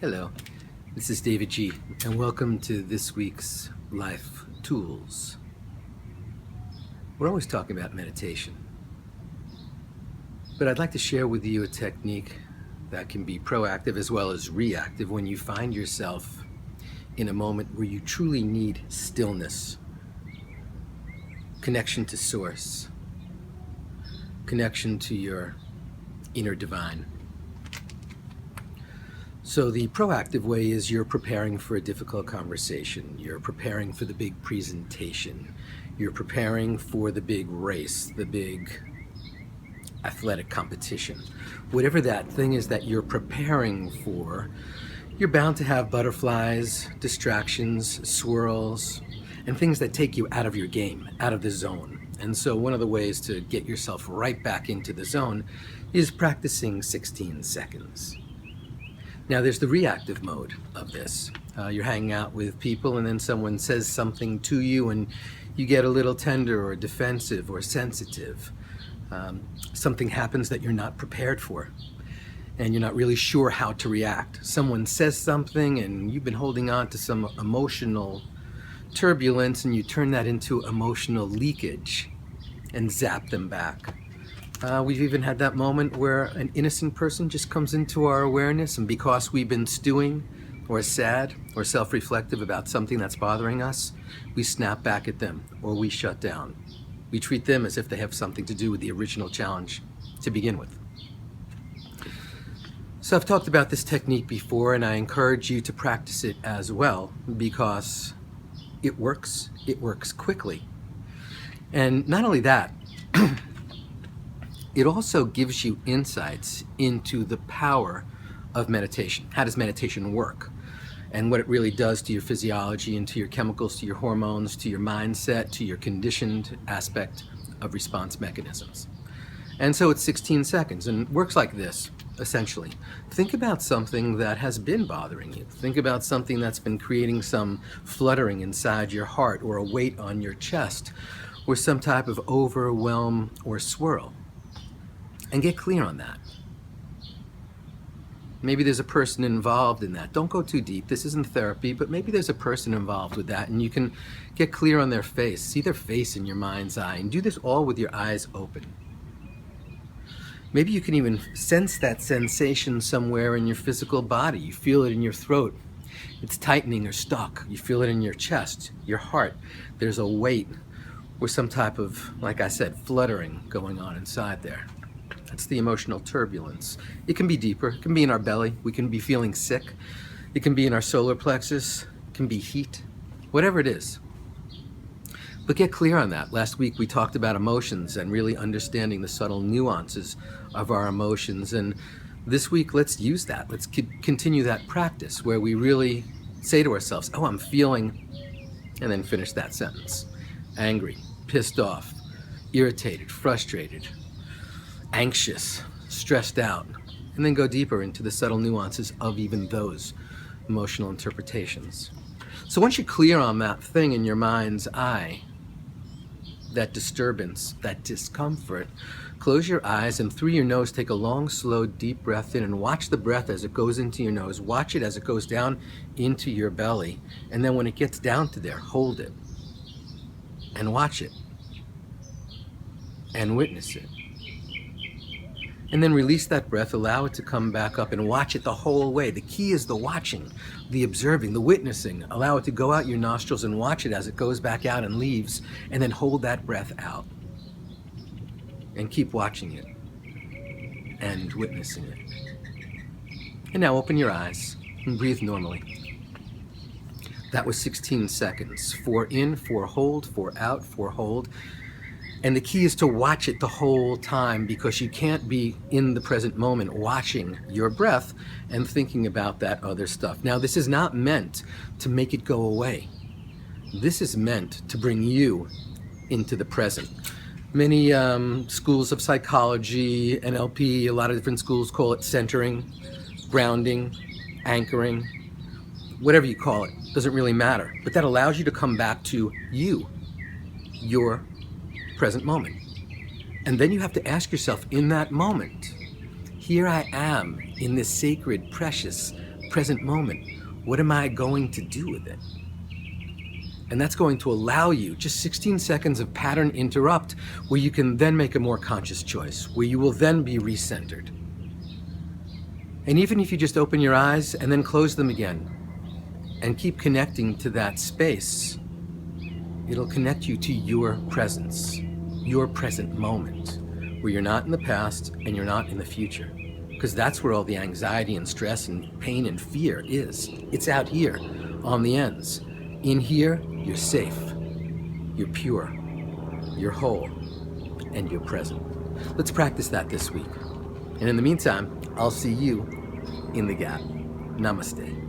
Hello, this is davidji, and welcome to this week's Life Tools. We're always talking about meditation, but I'd like to share with you a technique that can be proactive as well as reactive when you find yourself in a moment where you truly need stillness, connection to source, connection to your inner divine. So the proactive way is you're preparing for a difficult conversation. You're preparing for the big presentation. You're preparing for the big race, the big athletic competition. Whatever that thing is that you're preparing for, you're bound to have butterflies, distractions, swirls, and things that take you out of your game, out of the zone. And so one of the ways to get yourself right back into the zone is practicing 16 seconds. Now there's the reactive mode of this. You're hanging out with people and then someone says something to you and you get a little tender or defensive or sensitive. Something happens that you're not prepared for and you're not really sure how to react. Someone says something and you've been holding on to some emotional turbulence and you turn that into emotional leakage and zap them back. We've even had that moment where an innocent person just comes into our awareness, and because we've been stewing or sad or self-reflective about something that's bothering us, we snap back at them or we shut down. We treat them as if they have something to do with the original challenge to begin with. So I've talked about this technique before, and I encourage you to practice it as well because it works quickly. And not only that, it also gives you insights into the power of meditation. How does meditation work? And what it really does to your physiology and to your chemicals, to your hormones, to your mindset, to your conditioned aspect of response mechanisms. And so it's 16 seconds and works like this, essentially. Think about something that has been bothering you. Think about something that's been creating some fluttering inside your heart or a weight on your chest or some type of overwhelm or swirl. And get clear on that. Maybe there's a person involved in that. Don't go too deep. This isn't therapy, but maybe there's a person involved with that and you can get clear on their face. See their face in your mind's eye and do this all with your eyes open. Maybe you can even sense that sensation somewhere in your physical body. You feel it in your throat. It's tightening or stuck. You feel it in your chest, your heart. There's a weight or some type of, like I said, fluttering going on inside there. That's the emotional turbulence. It can be deeper. It can be in our belly. We can be feeling sick. It can be in our solar plexus. It can be heat. Whatever it is. But get clear on that. Last week we talked about emotions and really understanding the subtle nuances of our emotions. And this week, let's use that. Let's continue that practice where we really say to ourselves, oh, I'm feeling, and then finish that sentence. Angry, pissed off, irritated, frustrated, anxious, stressed out, and then go deeper into the subtle nuances of even those emotional interpretations. So once you're clear on that thing in your mind's eye, that disturbance, that discomfort, close your eyes and through your nose take a long, slow, deep breath in and watch the breath as it goes into your nose. Watch it as it goes down into your belly. And then when it gets down to there, hold it and watch it and witness it. And then release that breath, allow it to come back up and watch it the whole way. The key is the watching, the observing, the witnessing. Allow it to go out your nostrils and watch it as it goes back out and leaves, and then hold that breath out. And keep watching it and witnessing it. And now open your eyes and breathe normally. That was 16 seconds. 4 in, 4 hold, 4 out, 4 hold. And the key is to watch it the whole time because you can't be in the present moment watching your breath and thinking about that other stuff. Now, this is not meant to make it go away. This is meant to bring you into the present. Many schools of psychology, NLP, a lot of different schools call it centering, grounding, anchoring, whatever you call it, doesn't really matter. But that allows you to come back to you, your present moment. And then you have to ask yourself in that moment, here I am in this sacred, precious present moment. What am I going to do with it? And that's going to allow you just 16 seconds of pattern interrupt where you can then make a more conscious choice, where you will then be recentered. And even if you just open your eyes and then close them again and keep connecting to that space, it'll connect you to your presence, your present moment, where you're not in the past and you're not in the future. Because that's where all the anxiety and stress and pain and fear is. It's out here on the ends. In here, you're safe, you're pure, you're whole, and you're present. Let's practice that this week. And in the meantime, I'll see you in the gap. Namaste.